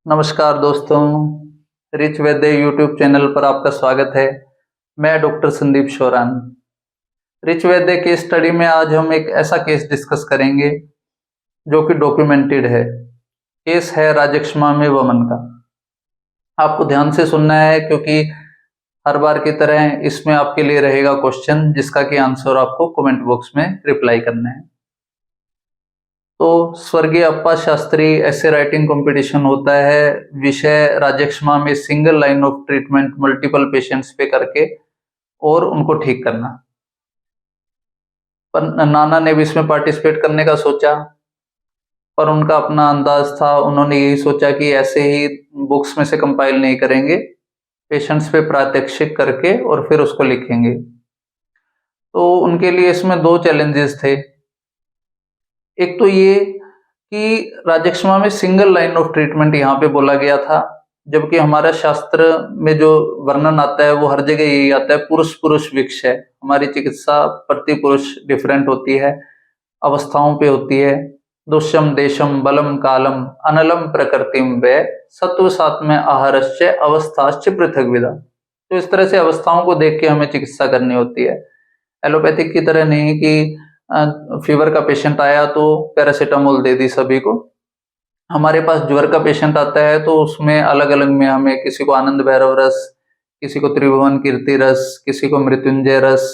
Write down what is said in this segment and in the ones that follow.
नमस्कार दोस्तों, रिच वैद्य YouTube channel पर आपका स्वागत है। मैं डॉक्टर संदीप शोरान। रिच वैद्य केस स्टडी में आज हम एक ऐसा केस डिस्कस करेंगे जो कि डॉक्यूमेंटेड है। केस है राजक्षमा में वमन का। आपको ध्यान से सुनना है क्योंकि हर बार की तरह इसमें आपके लिए रहेगा क्वेश्चन जिसका कि आंसर आपको कमेंट बॉक्स में रिप्लाई करना है। तो स्वर्गीय अप्पा शास्त्री ऐसे राइटिंग कंपटीशन होता है, विषय राजक्षमा में single line of treatment multiple patients पे करके और उनको ठीक करना। पर नाना ने भी इसमें पार्टिसिपेट करने का सोचा, पर उनका अपना अंदाज था। उन्होंने यही सोचा कि ऐसे ही बुक्स में से कंपाइल नहीं करेंगे, पेशेंट्स पे प्रात्यक्षिक करके और फिर उसको लिखेंगे। तो उनके लिए इसमें दो चैलेंजेस थे। एक तो ये कि राजक्षमा में सिंगल लाइन ऑफ ट्रीटमेंट यहाँ पे बोला गया था, जबकि हमारा शास्त्र में जो वर्णन आता है वो हर जगह यही आता है, पुरुष पुरुष विक्ष है। हमारी चिकित्सा प्रति पुरुष डिफरेंट होती है, अवस्थाओं पे होती है। दुष्यम देशम बलम कालम अनलम प्रकृतिम व सत्व सात्म्य आहारश्च अवस्थाश्च पृथक विदा। तो इस तरह से अवस्थाओं को देख के हमें चिकित्सा करनी होती है। एलोपैथिक की तरह नहीं कि फीवर का पेशेंट आया तो पैरासीटामोल दे दी सभी को। हमारे पास ज्वर का पेशेंट आता है तो उसमें अलग अलग में हमें किसी को आनंद भैरव रस, किसी को त्रिभुवन कीर्ति रस, किसी को मृत्युंजय रस,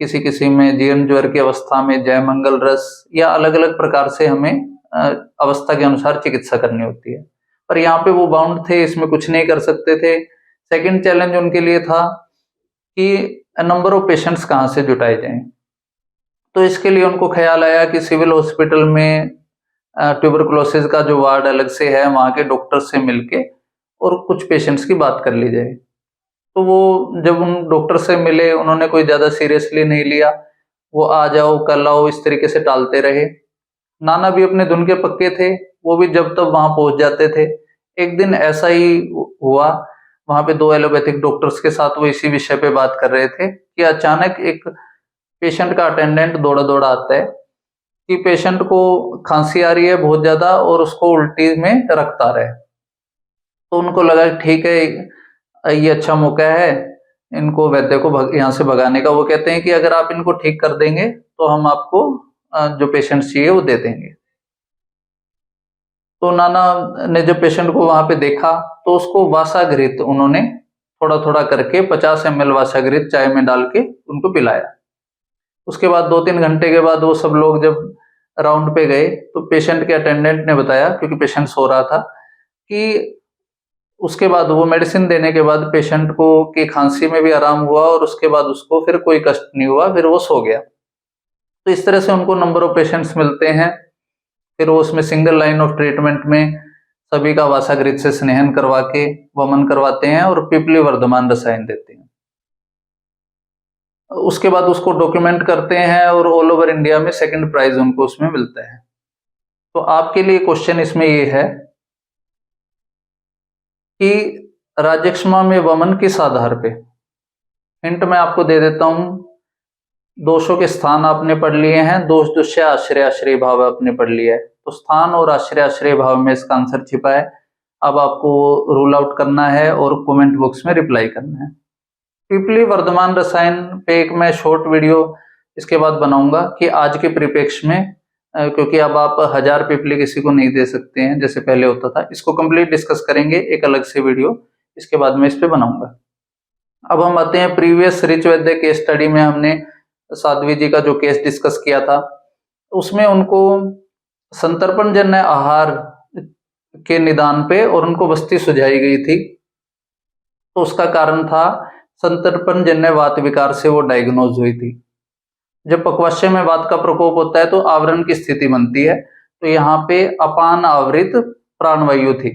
किसी किसी में जीर्ण ज्वर की अवस्था में जय मंगल रस, या अलग अलग प्रकार से हमें अवस्था के अनुसार चिकित्सा करनी होती है। पर यहाँ पे वो बाउंड थे, इसमें कुछ नहीं कर सकते थे। सेकंड चैलेंज उनके लिए था कि नंबर ऑफ पेशेंट्स कहाँ से जुटाए जाएं। तो इसके लिए उनको ख्याल आया कि सिविल हॉस्पिटल में ट्यूबरकुलोसिस का जो वार्ड अलग से है, वहाँ के डॉक्टर से मिलके और कुछ पेशेंट्स की बात कर ली जाए। तो वो जब उन डॉक्टर से मिले, उन्होंने कोई ज़्यादा सीरियसली नहीं लिया। वो आ जाओ कल आओ इस तरीके से टालते रहे। नाना भी अपने धुन के पक्के थे, वो भी जब तब वहाँ पहुँच जाते थे। एक दिन ऐसा ही हुआ, वहाँ पे दो एलोपैथिक डॉक्टर्स के साथ वो इसी विषय पे बात कर रहे थे कि अचानक एक पेशेंट का अटेंडेंट दौड़ा दौड़ा आता है कि पेशेंट को खांसी आ रही है बहुत ज्यादा और उसको उल्टी में रक्त आ रहा है। तो उनको लगा ठीक है, ये अच्छा मौका है इनको वैद्य को यहाँ से भगाने का। वो कहते हैं कि अगर आप इनको ठीक कर देंगे तो हम आपको जो पेशेंट चाहिए वो दे देंगे। तो नाना ने जब पेशेंट को वहां पे देखा तो उसको वासाघृत उन्होंने थोड़ा थोड़ा करके 50 ml वासाघृत चाय में डाल के उनको पिलाया। उसके बाद 2-3 घंटे के बाद वो सब लोग जब राउंड पे गए तो पेशेंट के अटेंडेंट ने बताया, क्योंकि पेशेंट सो रहा था, कि उसके बाद वो मेडिसिन देने के बाद पेशेंट को की खांसी में भी आराम हुआ और उसके बाद उसको फिर कोई कष्ट नहीं हुआ, फिर वो सो गया। तो इस तरह से उनको नंबर ऑफ पेशेंट्स मिलते हैं। फिर वो उसमें सिंगल लाइन ऑफ ट्रीटमेंट में सभी का वासाघृत से स्नेहन करवा के वमन करवाते हैं और पिपली वर्धमान रसायन देते हैं। उसके बाद उसको डॉक्यूमेंट करते हैं और ऑल ओवर इंडिया में सेकंड प्राइज उनको उसमें मिलता है। तो आपके लिए क्वेश्चन इसमें ये है कि राजक्षमा में वमन किस आधार पे। हिंट मैं आपको दे देता हूं। दोषों के स्थान आपने पढ़ लिए हैं, दोष दुष्य आश्रय आश्रय भाव आपने पढ़ लिया है। तो स्थान और आश्रय आश्रय भाव में इसका आंसर छिपा है। अब आपको रूल आउट करना है और कमेंट बॉक्स में रिप्लाई करना है। पिपली वर्धमान रसायन पे एक मैं शॉर्ट वीडियो इसके बाद बनाऊंगा कि आज के परिप्रेक्ष्य में, क्योंकि अब आप 1000 पिपली किसी को नहीं दे सकते हैं जैसे पहले होता था। इसको कंप्लीट डिस्कस करेंगे एक अलग से वीडियो, इसके बाद मैं इस पे बनाऊंगा। अब हम आते हैं प्रीवियस रिच वैद्य केस स्टडी में। हमने साध्वी जी का जो केस डिस्कस किया था उसमें उनको संतर्पण जन्य आहार के निदान पे और उनको वस्ती सुझाई गई थी। तो उसका कारण था संतर्पण जन्य वात विकार से वो डायग्नोज हुई थी। जब पक्वाशय में वात का प्रकोप होता है तो आवरण की स्थिति बनती है। तो यहाँ पे अपान आवृत प्राणवायु थी।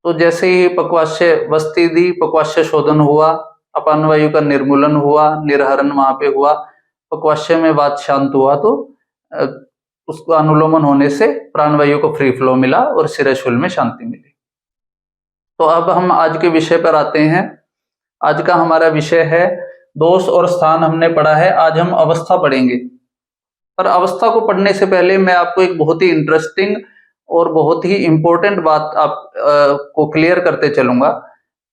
तो जैसे ही पक्वाशय वस्ती दी, पक्वाशय शोधन हुआ, अपान वायु का निर्मूलन हुआ, निर्हरण वहां पे हुआ, पक्वाशय में वात शांत हुआ, तो उसको अनुलोमन होने से प्राणवायु को फ्री फ्लो मिला और शिरशूल में शांति मिली। तो अब हम आज के विषय पर आते हैं। आज का हमारा विषय है दोष और स्थान हमने पढ़ा है। आज हम अवस्था पढ़ेंगे। पर अवस्था को पढ़ने से पहले मैं आपको एक बहुत ही इंटरेस्टिंग और बहुत ही इम्पोर्टेंट बात आप को क्लियर करते चलूंगा,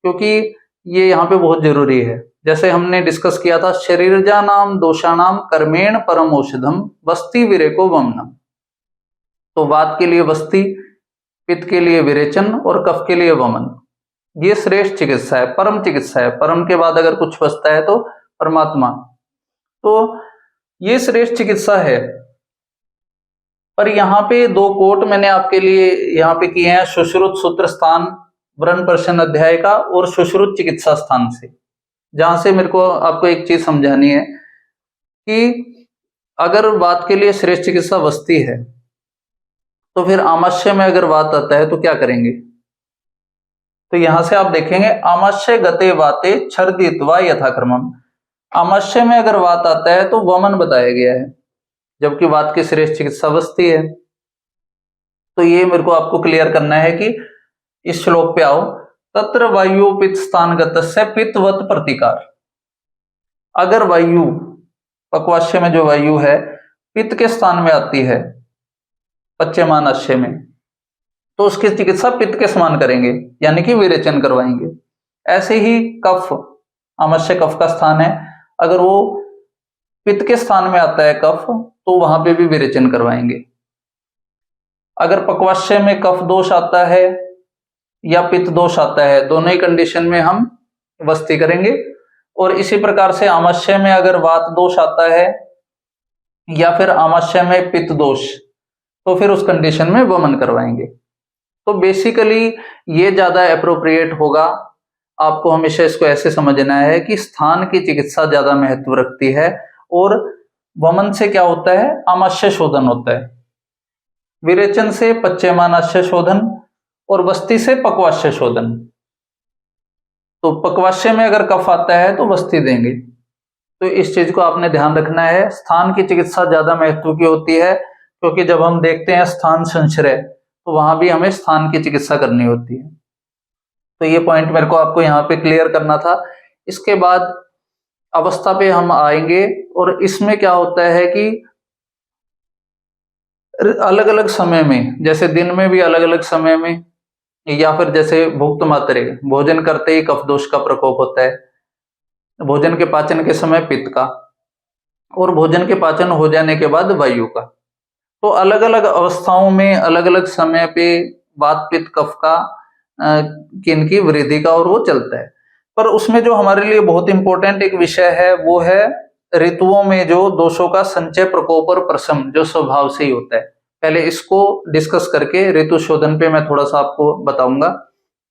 क्योंकि ये यहाँ पे बहुत जरूरी है। जैसे हमने डिस्कस किया था, शरीरजा नाम दोषाणाम कर्मेण परम औषधम वस्ति विरेको वमनम। तो वात के लिए वस्ति, पित्त के लिए विरेचन और कफ के लिए वमन। ये श्रेष्ठ चिकित्सा है, परम चिकित्सा है। परम के बाद अगर कुछ बचता है तो परमात्मा। तो ये श्रेष्ठ चिकित्सा है। पर यहाँ पे 2 कोट मैंने आपके लिए यहाँ पे किए हैं, सुश्रुत सूत्र स्थान व्रण प्रश्न अध्याय का और सुश्रुत चिकित्सा स्थान से, जहां से मेरे को आपको एक चीज समझानी है कि अगर वात के लिए श्रेष्ठ चिकित्सा वस्ति है, तो फिर आमाशय में अगर वात आता है तो क्या करेंगे। तो यहां से आप देखेंगे, आमाशय गते वाते छर्दित्वा यथाक्रमम। आमाशय में अगर वात आता है तो वमन बताया गया है, जबकि वात की श्रेष्ठ चिकित्सा वस्ति है। तो ये मेरे को आपको क्लियर करना है कि इस श्लोक पे आओ, तत्र वायु पित्त स्थान गतस्य पित्तवत प्रतिकार। अगर वायु पक्वाशय में जो वायु है पित्त के स्थान में आती है पच्यमानाशय में, तो उसकी चिकित्सा पित्त के समान करेंगे, यानी कि विरेचन करवाएंगे। ऐसे ही कफ, आमाशय कफ का स्थान है, अगर वो पित्त के स्थान में आता है कफ, तो वहां पे भी विरेचन करवाएंगे। अगर पक्वाशय में कफ दोष आता है या पित्त दोष आता है, दोनों ही कंडीशन में हम वस्ति करेंगे। और इसी प्रकार से आमाशय में अगर वात दोष आता है या फिर आमाशय में पित्त दोष, तो फिर उस कंडीशन में वमन करवाएंगे। तो बेसिकली ये ज्यादा एप्रोप्रिएट होगा। आपको हमेशा इसको ऐसे समझना है कि स्थान की चिकित्सा ज्यादा महत्व रखती है, और वमन से क्या होता है, आमाशय शोधन होता है, विरेचन से पच्यमानाशय शोधन और वस्ति से पक्वाशय शोधन। तो पक्वाशय में अगर कफ आता है तो वस्ति देंगे। तो इस चीज को आपने ध्यान रखना है। स्थान की चिकित्सा ज्यादा महत्व की होती है, क्योंकि जब हम देखते हैं स्थान संश्रय, तो वहां भी हमें स्थान की चिकित्सा करनी होती है। तो ये पॉइंट मेरे को आपको यहाँ पे क्लियर करना था। इसके बाद अवस्था पे हम आएंगे, और इसमें क्या होता है कि अलग अलग समय में, जैसे दिन में भी अलग अलग समय में, या फिर जैसे भुक्त मात्रे, भोजन करते ही कफ दोष का प्रकोप होता है, भोजन के पाचन के समय पित्त का, और भोजन के पाचन हो जाने के बाद वायु का। तो अलग अलग अवस्थाओं में अलग अलग समय पे वात पित्त कफ का किनकी वृद्धि का और वो चलता है। पर उसमें जो हमारे लिए बहुत इंपॉर्टेंट एक विषय है, वो है ऋतुओं में जो दोषों का संचय, प्रकोप और प्रशम जो स्वभाव से ही होता है। पहले इसको डिस्कस करके ऋतु शोधन पे मैं थोड़ा सा आपको बताऊंगा,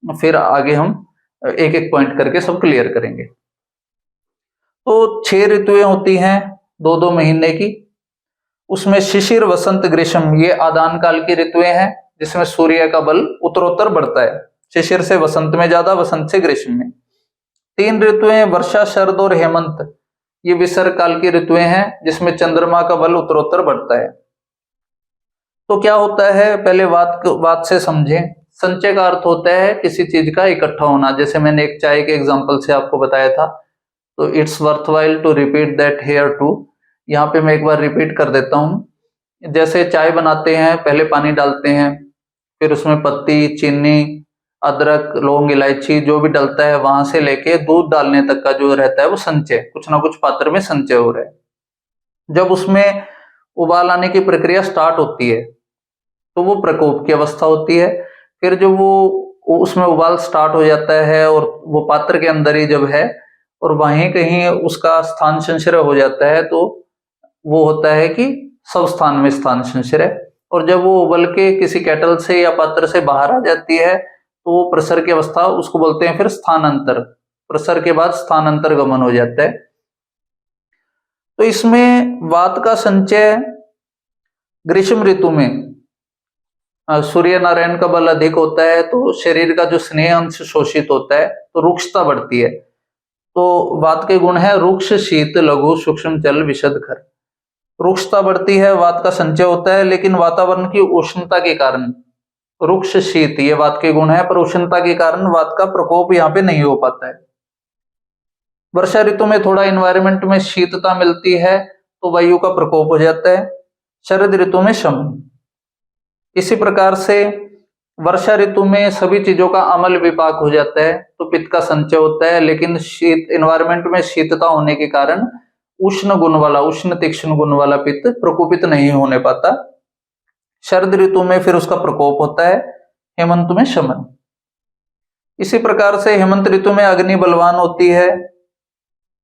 फिर आगे हम एक एक पॉइंट करके सब क्लियर करेंगे। तो 6 ऋतुएं होती हैं 2-2 महीने की। उसमें शिशिर, वसंत, ग्रीष्म, ये आदान काल की ऋतुएं हैं, जिसमें सूर्य का बल उत्तरोत्तर बढ़ता है। शिशिर से वसंत में ज्यादा, वसंत से ग्रीष्म में। 3 ऋतुएं वर्षा, शरद और हेमंत, ये विसर्ग काल की ऋतुएं हैं, जिसमें चंद्रमा का बल उत्तरोत्तर बढ़ता है। तो क्या होता है, पहले बात से समझें। संचय का अर्थ होता है किसी चीज का इकट्ठा होना। जैसे मैंने एक चाय के एग्जांपल से आपको बताया था, तो it's worthwhile to repeat that here too. यहाँ पे मैं एक बार रिपीट कर देता हूँ। जैसे चाय बनाते हैं, पहले पानी डालते हैं, फिर उसमें पत्ती, चीनी, अदरक, लौंग, इलायची जो भी डलता है, वहां से लेके दूध डालने तक का जो रहता है वो संचय, कुछ ना कुछ पात्र में संचय हो रहा है। जब उसमें उबाल आने की प्रक्रिया स्टार्ट होती है, तो वो प्रकोप की अवस्था होती है। फिर जब वो उसमें उबाल स्टार्ट हो जाता है और वो पात्र के अंदर ही जब है, और वहीं कहीं उसका स्थान संश्रय हो जाता है, तो वो होता है कि सब स्थान में स्थान संश्रय। और जब वो उबल के किसी केटल से या पात्र से बाहर आ जाती है, तो वो प्रसर की अवस्था, उसको बोलते हैं फिर स्थानांतर। प्रसर के बाद स्थानांतर गमन हो जाता है। तो इसमें वात का संचय ग्रीष्म ऋतु में सूर्य नारायण का बल अधिक होता है, तो शरीर का जो स्नेह अंश शोषित होता है, तो रुक्षता बढ़ती है। तो वात के गुण है रुक्ष, शीत, लघु, सूक्ष्म, जल, विशद, खर। रुक्षता बढ़ती है, वात का संचय होता है, लेकिन वातावरण की उष्णता के कारण रुक्ष, शीत, ये वात के गुण है, पर उष्णता के कारण वात का प्रकोप यहाँ पे नहीं हो पाता है। वर्षा ऋतु में थोड़ा एनवायरनमेंट में शीतता मिलती है, तो वायु का प्रकोप हो जाता है। शरद ऋतु में शमन। इसी प्रकार से वर्षा ऋतु में सभी चीजों का अमल विपाक हो जाता है, तो पित्त का संचय होता है, लेकिन शीत एनवायरमेंट में शीतता होने के कारण उष्ण तीक्ष्ण गुण वाला पित्त प्रकोपित नहीं होने पाता। शरद ऋतु में फिर उसका प्रकोप होता है, हेमंत में शमन। इसी प्रकार से हेमंत ऋतु में अग्नि बलवान होती है,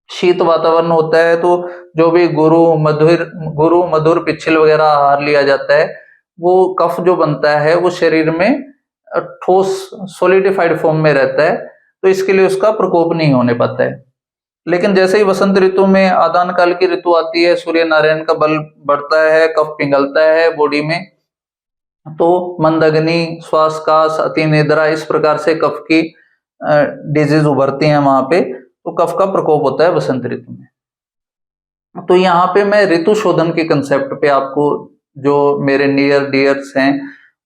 शीत वातावरण होता है, तो जो भी गुरु मधुर पिच्छल वगैरह आहार लिया जाता है, वो कफ जो बनता है वो शरीर में ठोस सॉलिडिफाइड फॉर्म में रहता है, तो इसके लिए उसका प्रकोप नहीं होने पाता है। लेकिन जैसे ही वसंत ऋतु में आदान काल की ऋतु आती है, सूर्य नारायण का बल बढ़ता है, कफ पिघलता है बॉडी में, तो मंदग्नि, श्वासकाश, अति निद्रा, इस प्रकार से कफ की डिजीज उभरती हैं वहां पे, तो कफ का प्रकोप होता है वसंत ऋतु में। तो यहाँ पे मैं ऋतु शोधन के कंसेप्ट पे आपको, जो मेरे नियर डियर्स हैं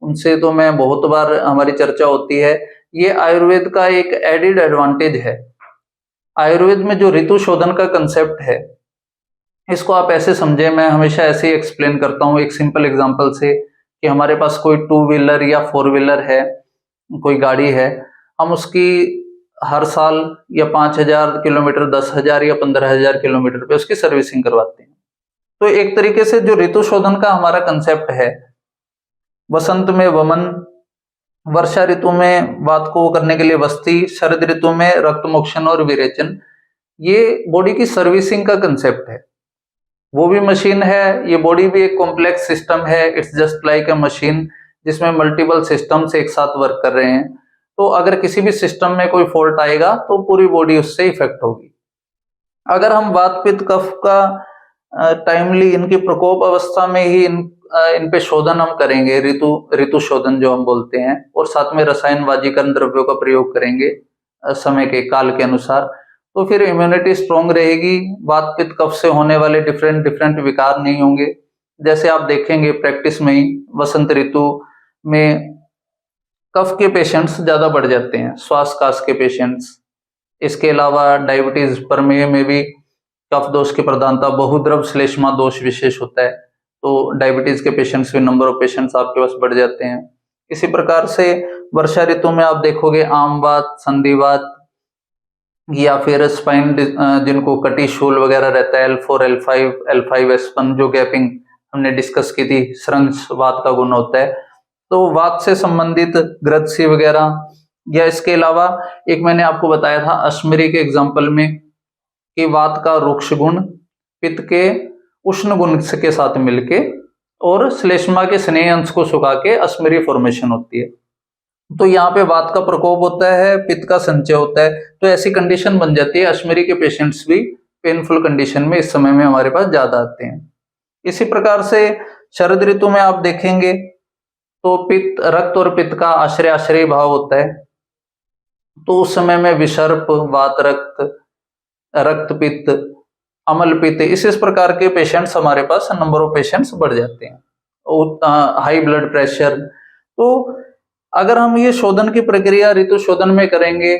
उनसे तो मैं बहुत बार हमारी चर्चा होती है, ये आयुर्वेद का एक एडिड एडवांटेज है। आयुर्वेद में जो ऋतु शोधन का कंसेप्ट है, इसको आप ऐसे समझे, मैं हमेशा ऐसे ही एक्सप्लेन करता हूँ एक सिंपल एग्जांपल से, कि हमारे पास कोई 2 व्हीलर या 4 व्हीलर है, कोई गाड़ी है, हम उसकी हर साल या 5,000 किलोमीटर, 10,000 या 15,000 किलोमीटर पे उसकी सर्विसिंग करवाते हैं। तो एक तरीके से जो ऋतु शोधन का हमारा कंसेप्ट है, वसंत में वमन, वर्षा ऋतु में वात को करने के लिए वस्ती, शरद ऋतु में रक्त मोक्षण और विरेचन, ये बॉडी की सर्विसिंग का कंसेप्ट है। वो भी मशीन है, ये बॉडी भी एक कॉम्प्लेक्स सिस्टम है, it's just like a machine जिसमें मल्टीपल सिस्टम्स एक साथ वर्क कर रहे हैं। तो अगर किसी भी सिस्टम में कोई फॉल्ट आएगा तो पूरी बॉडी उससे इफेक्ट होगी। अगर हम वात पित्त कफ का टाइमली इनकी प्रकोप अवस्था में ही इन पे शोधन हम करेंगे, ऋतु शोधन जो हम बोलते हैं, और साथ में रसायन वाजीकरण द्रव्यों का प्रयोग करेंगे समय के काल के अनुसार, तो फिर इम्यूनिटी स्ट्रांग रहेगी, वात पित्त कफ से होने वाले डिफरेंट विकार नहीं होंगे। जैसे आप देखेंगे प्रैक्टिस में ही वसंत ऋतु में कफ के पेशेंट्स ज्यादा बढ़ जाते हैं, श्वास काश के पेशेंट्स। इसके अलावा डायबिटीज प्रमेय में भी कफ दोष की प्रधानता, बहुद्रव श्लेष्मा दोष विशेष होता है, तो डायबिटीज के पेशेंट्स भी, नंबर ऑफ पेशेंट्स आपके पास बढ़ जाते हैं। इसी प्रकार से वर्षा ऋतु में आप देखोगे आमवात, संधिवात, या फिर स्पाइन जिनको कटी शूल वगैरह रहता है, L4, L5, L5S1, जो गैपिंग हमने डिस्कस की थी, श्रंस वात का गुण होता है, तो वात से संबंधित ग्रंथि वगैरह। या इसके अलावा एक मैंने आपको बताया था अश्मरी के एग्जाम्पल में, कि वात का रुक्ष गुण पित्त के उष्ण गुण के साथ मिलके और श्लेष्मा के स्नेह अंश को सुखा के अश्मरी फॉर्मेशन होती है। तो यहाँ पे वात का प्रकोप होता है, पित्त का संचय होता है, तो ऐसी कंडीशन बन जाती है। अश्मरी के पेशेंट्स भी पेनफुल कंडीशन में इस समय में हमारे पास ज्यादा आते हैं। इसी प्रकार से शरद ऋतु में आप देखेंगे तो पित्त, रक्त और पित्त का आश्रय भाव होता है, तो उस समय में विसर्प, वात रक्त पित्त, अमल पित्त, इस प्रकार के पेशेंट्स हमारे पास, नंबर ऑफ पेशेंट्स बढ़ जाते हैं, हाई ब्लड प्रेशर। तो अगर हम ये शोधन की प्रक्रिया ऋतु शोधन में करेंगे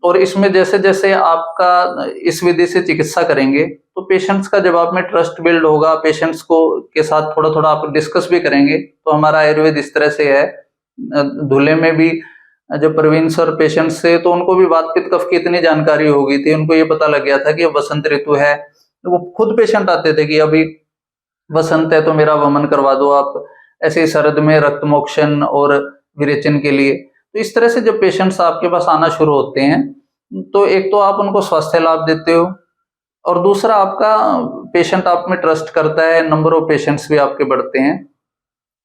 और इसमें जैसे जैसे आपका इस विधि से चिकित्सा करेंगे, तो पेशेंट्स का जब आप में ट्रस्ट बिल्ड होगा, पेशेंट्स को के साथ थोड़ा थोड़ा आप डिस्कस भी करेंगे, तो हमारा आयुर्वेद इस तरह से है। धुले में भी जो प्रवीण सर पेशेंट्स से, तो उनको भी वात पित्त कफ की इतनी जानकारी हो गई थी, उनको ये पता लग गया था कि अब वसंत ऋतु है, तो वो खुद पेशेंट आते थे कि अभी वसंत है तो मेरा वमन करवा दो आप, ऐसे ही शरद में रक्त मोक्षण और विरेचन के लिए। तो इस तरह से जब पेशेंट्स आपके पास आना शुरू होते हैं, तो एक तो आप उनको स्वास्थ्य लाभ देते हो, और दूसरा आपका पेशेंट आप में ट्रस्ट करता है, नंबर ऑफ पेशेंट्स भी आपके बढ़ते हैं।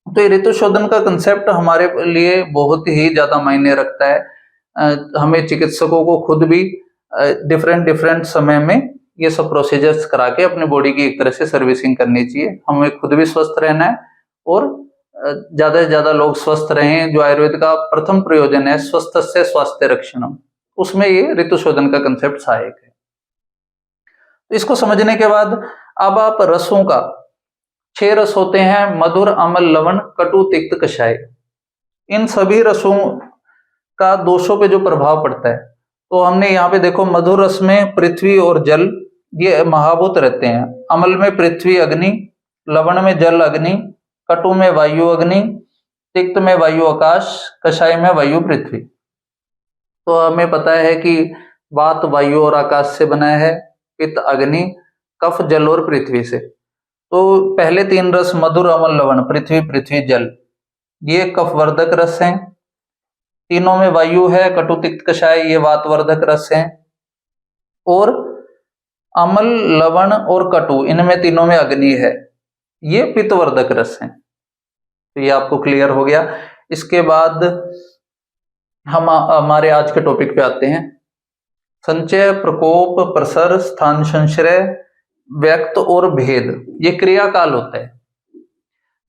तो ये ऋतु शोधन का कंसेप्ट हमारे लिए बहुत ही ज्यादा मायने रखता है। हमें चिकित्सकों को खुद भी डिफरेंट समय में ये सब प्रोसीजर्स करा के अपने बॉडी की एक तरह से सर्विसिंग करनी चाहिए। हमें खुद भी स्वस्थ रहना है और ज्यादा से ज्यादा लोग स्वस्थ रहें। जो आयुर्वेद का प्रथम प्रयोजन है, स्वस्थ से स्वास्थ्य रक्षणम, उसमें ये ऋतु शोधन का कंसेप्ट सहायक है। तो इसको समझने के बाद अब आप रसों का, 6 रस होते हैं, मधुर, अम्ल, लवण, कटु, तिक्त, कषाय। इन सभी रसों का दोषों पे जो प्रभाव पड़ता है, तो हमने यहाँ पे देखो, मधुर रस में पृथ्वी और जल ये महाभूत रहते हैं। अम्ल में पृथ्वी अग्नि, लवण में जल अग्नि, कटु में वायु अग्नि, तिक्त में वायु आकाश, कषाय में वायु पृथ्वी। तो हमें पता है कि वात वायु और आकाश से बना है, पित्त अग्नि, कफ जल और पृथ्वी से। तो पहले तीन रस मधुर अम्ल लवण, पृथ्वी पृथ्वी जल, ये कफवर्धक रस हैं। तीनों में वायु है, कटु तिक्त कषाय, ये वातवर्धक रस हैं। और अम्ल लवण और कटु, इनमें तीनों में अग्नि है, ये पित्तवर्धक रस हैं। तो ये आपको क्लियर हो गया। इसके बाद हम हमारे आज के टॉपिक पे आते हैं। संचय, प्रकोप, प्रसर, स्थान संश्रय, व्यक्त और भेद, ये क्रियाकाल होता है।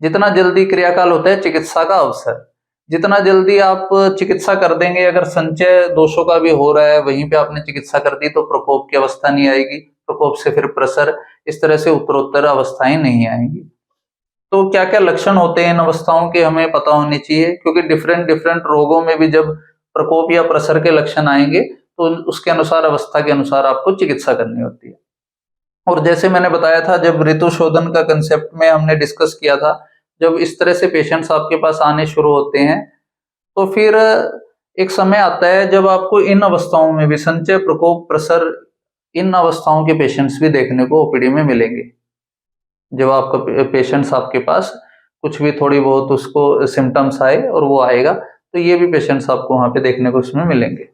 जितना जल्दी क्रियाकाल होता है चिकित्सा का अवसर, जितना जल्दी आप चिकित्सा कर देंगे, अगर संचय दोषों का भी हो रहा है वहीं पे आपने चिकित्सा कर दी तो प्रकोप की अवस्था नहीं आएगी, प्रकोप से फिर प्रसर, इस तरह से उत्तरोत्तर अवस्थाएं नहीं आएंगी। तो क्या क्या लक्षण होते हैं इन अवस्थाओं के हमें पता होने चाहिए, क्योंकि डिफरेंट डिफरेंट रोगों में भी जब प्रकोप या प्रसर के लक्षण आएंगे तो उसके अनुसार, अवस्था के अनुसार आपको चिकित्सा करनी होती है। और जैसे मैंने बताया था, जब ऋतु शोधन का कंसेप्ट में हमने डिस्कस किया था, जब इस तरह से पेशेंट्स आपके पास आने शुरू होते हैं तो फिर एक समय आता है जब आपको इन अवस्थाओं में भी, संचय, प्रकोप, प्रसर, इन अवस्थाओं के पेशेंट्स भी देखने को ओपीडी में मिलेंगे। जब आपका पेशेंट्स आपके पास कुछ भी थोड़ी बहुत उसको सिम्टम्स आए और वो आएगा, तो ये भी पेशेंट्स आपको वहां पे देखने को उसमें मिलेंगे।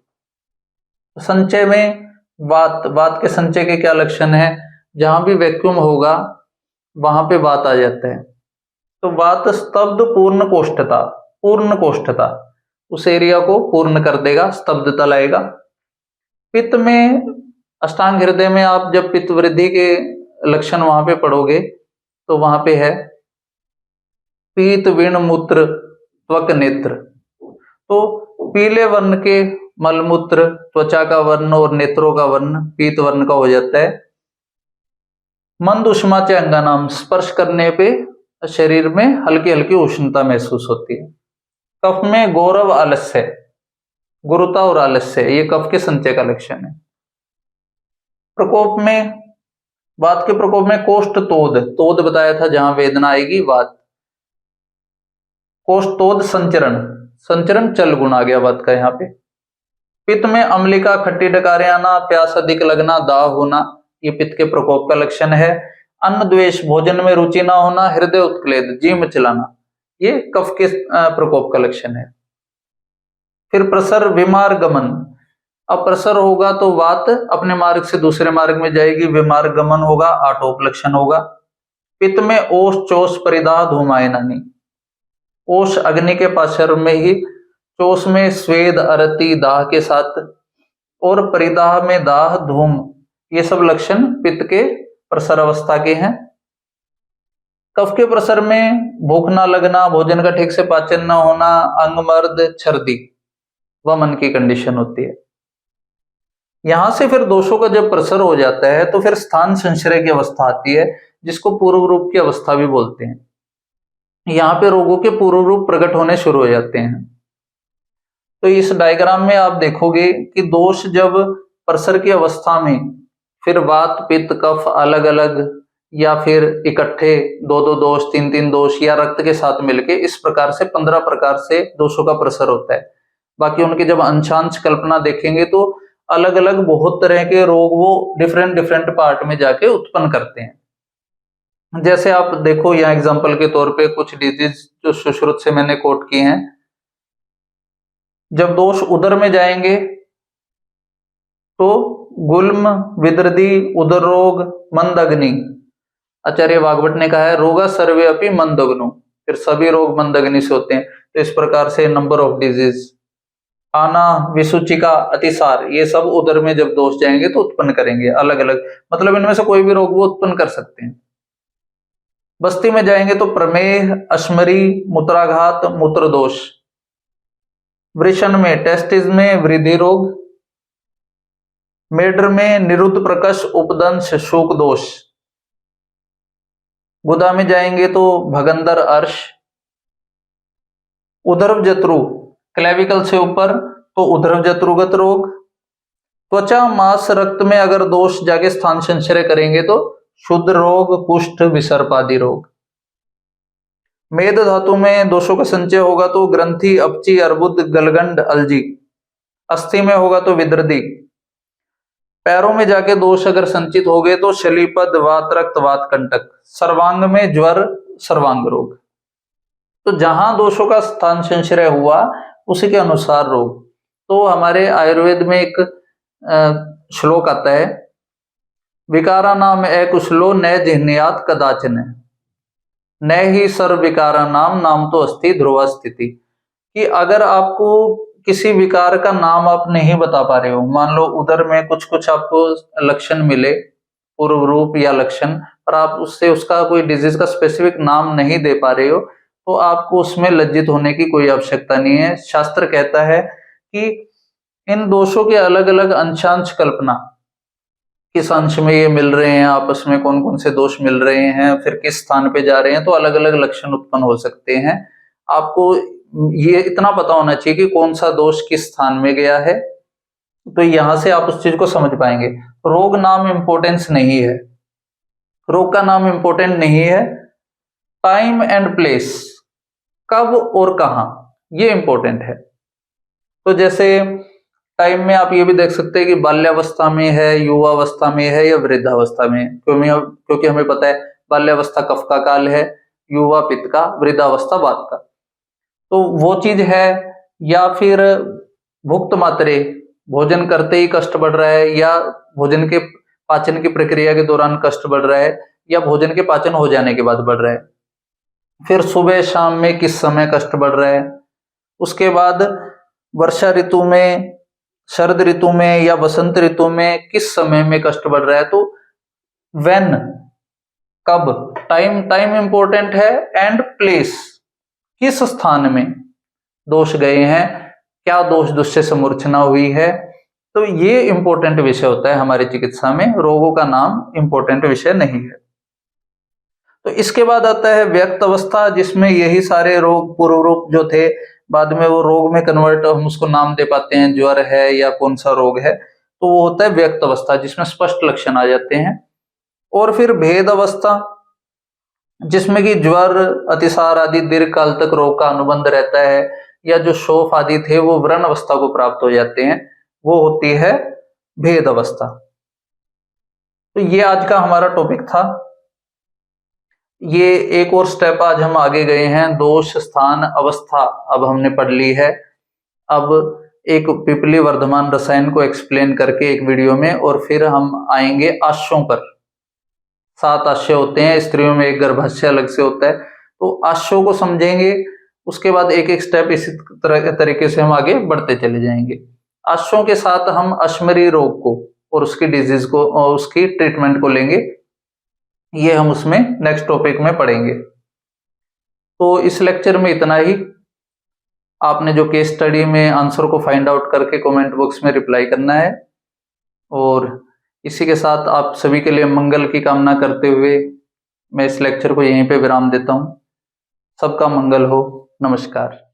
संचय में वात के संचय के क्या लक्षण है, जहां भी वैक्यूम होगा वहां पे वात आ जाता है। तो वात स्तब्ध पूर्ण कोष्ठता, उस एरिया को पूर्ण कर देगा, स्तब्धता लाएगा। पित्त में, अष्टांग हृदय में आप जब पित्त वृद्धि के लक्षण वहां पे पढ़ोगे तो वहां पे है पीत, विण, मूत्र, त्वक, नेत्र। तो पीले वर्ण के मलमूत्र त्वचा का वर्ण और नेत्रों का वर्ण पीत वर्ण का हो जाता है। मंद उष्मा च अंगानाम, स्पर्श करने पे शरीर में हल्की हल्की उष्णता महसूस होती है। कफ में गौरव, आलस्य, गुरुता और आलस्य, ये कफ के संचय का लक्षण है। प्रकोप में, वात के प्रकोप में कोष्ठ तोद बताया था जहां वेदना आएगी वात, कोष्ठ तोद, संचरण चल गुण आ गया वात का यहाँ पे। पित्त में अम्लिका, खट्टी डकारें आना, प्यास अधिक लगना, दाह होना, ये पित्त के प्रकोप का लक्षण है। अन्न द्वेष, भोजन में रुचि ना होना, हृदय उत्क्लेद, जी मचलाना, ये कफ के प्रकोप का लक्षण है। फिर प्रसर, विमार गमन, अब प्रसर होगा तो वात अपने मार्ग से दूसरे मार्ग में जाएगी, विमार गमन होगा, आटोप लक्षण होगा। पित्त में ओष, चोष, परिदाह, धूमायनानी, ओष अग्नि के पाशर में ही, चोष में स्वेद, अरति, दाह के साथ, और परिदाह में दाह, धूम, ये सब लक्षण पित्त के प्रसर अवस्था के हैं। कफ के प्रसर में भूख ना लगना, भोजन का ठीक से पाचन ना होना, अंगमर्द, छर्दी, वमन की कंडीशन होती है। यहां से फिर दोषों का जब प्रसर हो जाता है तो फिर स्थान संश्रय की अवस्था आती है, जिसको पूर्व रूप की अवस्था भी बोलते हैं। यहाँ पे रोगों के पूर्व रूप प्रकट होने शुरू हो जाते हैं। तो इस डायग्राम में आप देखोगे कि दोष जब प्रसर की अवस्था में, फिर वात, पित्त, कफ अलग अलग या फिर इकट्ठे 2-2 दोष, 3-3 दोष, या रक्त के साथ मिलके, इस प्रकार से 15 प्रकार से दोषों का प्रसर होता है। बाकी उनकी जब अंशांश कल्पना देखेंगे तो अलग अलग बहुत तरह के रोग वो डिफरेंट डिफरेंट पार्ट में जाके उत्पन्न करते हैं। जैसे आप देखो यहाँ एग्जांपल के तौर पे कुछ डिजीज जो सुश्रुत से मैंने कोट किए हैं। जब दोष उदर में जाएंगे तो गुल्म, विदर्दी, उदर रोग, मंदग्नि, आचार्य वाग्भट ने कहा है रोगा सर्वे अपि मंदग्नो, फिर सभी रोग मंदग्नि से होते हैं। तो इस प्रकार से नंबर ऑफ डिजीज, आना, विसूचिका, अतिसार, ये सब उदर में जब दोष जाएंगे तो उत्पन्न करेंगे अलग अलग, मतलब इनमें से कोई भी रोग वो उत्पन्न कर सकते हैं। बस्ती में जाएंगे तो प्रमेह, अश्मरी, मूत्राघात, मूत्र दोष। वृषण में, टेस्टिस में वृद्धि रोग। मेढ्र में निरुद्ध, प्रकश, उपदंश, शोक दोष। गुदा में जाएंगे तो भगंदर, अर्श। उदर्भ जत्रु, क्लेविकल से ऊपर तो उदर्भ जत्रुगत रोग। त्वचा, मांस, रक्त में अगर दोष जाके स्थान संश्रय करेंगे तो शुद्ध रोग, कुष्ठ, विसर्प आदि रोग। मेद धातु में दोषों का संचय होगा तो ग्रंथि, अपची, अर्बुद, गलगंड, अलजी। अस्थि में होगा तो विदृधि। पैरों में जाके दोष अगर संचित हो गए तो शलीपद, वात रक्त, वात कंटक। सर्वांग में ज्वर, सर्वांग रोग। तो जहां दोषों का स्थान संश्रय हुआ उसी के अनुसार रोग। तो हमारे आयुर्वेद में एक श्लोक आता है, विकारा नाम कुशलो न जिह्नियात कदाचन, न ही सर्व विकारा नाम तो अस्ति ध्रुवा स्थिति। कि अगर आपको किसी विकार का नाम आप नहीं बता पा रहे हो, मान लो उधर में कुछ कुछ आपको लक्षण मिले, पूर्व रूप या लक्षण, पर आप उससे उसका कोई डिजीज का स्पेसिफिक नाम नहीं दे पा रहे हो, तो आपको उसमें लज्जित होने की कोई आवश्यकता नहीं है। शास्त्र कहता है कि इन दोषों के अलग अलग अंशांश कल्पना, किस अंश में ये मिल रहे हैं, आपस में कौन कौन से दोष मिल रहे हैं, फिर किस स्थान पे जा रहे हैं, तो अलग अलग लक्षण उत्पन्न हो सकते हैं। आपको ये इतना पता होना चाहिए कि कौन सा दोष किस स्थान में गया है, तो यहां से आप उस चीज को समझ पाएंगे। रोग नाम इंपॉर्टेंस नहीं है, रोग का नाम इंपॉर्टेंट नहीं है, टाइम एंड प्लेस, कब और कहां, ये इंपॉर्टेंट है। तो जैसे टाइम में आप ये भी देख सकते हैं कि बाल्यावस्था में है, युवावस्था में है या वृद्धावस्था में, क्योंकि हमें पता है बाल्यावस्था कफ का काल है, युवा पित्त का, वृद्धावस्था वात का। तो वो चीज है। या फिर भुक्त मात्रे, भोजन करते ही कष्ट बढ़ रहा है, या भोजन के पाचन की प्रक्रिया के दौरान कष्ट बढ़ रहा है, या भोजन के पाचन हो जाने के बाद बढ़ रहा है। फिर सुबह शाम में किस समय कष्ट बढ़ रहा है। उसके बाद वर्षा ऋतु में, शरद ऋतु में या वसंत ऋतु में किस समय में कष्ट बढ़ रहा है। तो व्हेन, कब, टाइम इंपॉर्टेंट है, एंड प्लेस, किस स्थान में दोष गए हैं, क्या दोष दुष्य समूर्छना हुई है। तो ये इंपॉर्टेंट विषय होता है हमारी चिकित्सा में, रोगों का नाम इंपॉर्टेंट विषय नहीं है। तो इसके बाद आता है व्यक्त अवस्था, जिसमें यही सारे रोग पूर्व रूप जो थे बाद में वो रोग में कन्वर्ट, हम उसको नाम दे पाते हैं, ज्वर है या कौन सा रोग है, तो वो होता है व्यक्त अवस्था, जिसमें स्पष्ट लक्षण आ जाते हैं। और फिर भेद अवस्था, जिसमें कि ज्वर, अतिसार आदि दीर्घ काल तक रोग का अनुबंध रहता है, या जो शोफ आदि थे वो व्रण अवस्था को प्राप्त हो जाते हैं, वो होती है भेद अवस्था। तो ये आज का हमारा टॉपिक था। ये एक और स्टेप आज हम आगे गए हैं, दोष, स्थान, अवस्था अब हमने पढ़ ली है। अब एक पिपली वर्धमान रसायन को एक्सप्लेन करके एक वीडियो में, और फिर हम आएंगे आश्यों पर। 7 आश्य होते हैं, स्त्रियों में एक गर्भाशय अलग से होता है, तो आश्यों को समझेंगे। उसके बाद एक एक स्टेप इसी तरीके से हम आगे बढ़ते चले जाएंगे। आश्यों के साथ हम अश्मरी रोग को और उसकी डिजीज को और उसकी ट्रीटमेंट को लेंगे, ये हम उसमें नेक्स्ट टॉपिक में पढ़ेंगे। तो इस लेक्चर में इतना ही। आपने जो केस स्टडी में आंसर को फाइंड आउट करके कमेंट बॉक्स में रिप्लाई करना है। और इसी के साथ आप सभी के लिए मंगल की कामना करते हुए मैं इस लेक्चर को यहीं पे विराम देता हूं। सबका मंगल हो। नमस्कार।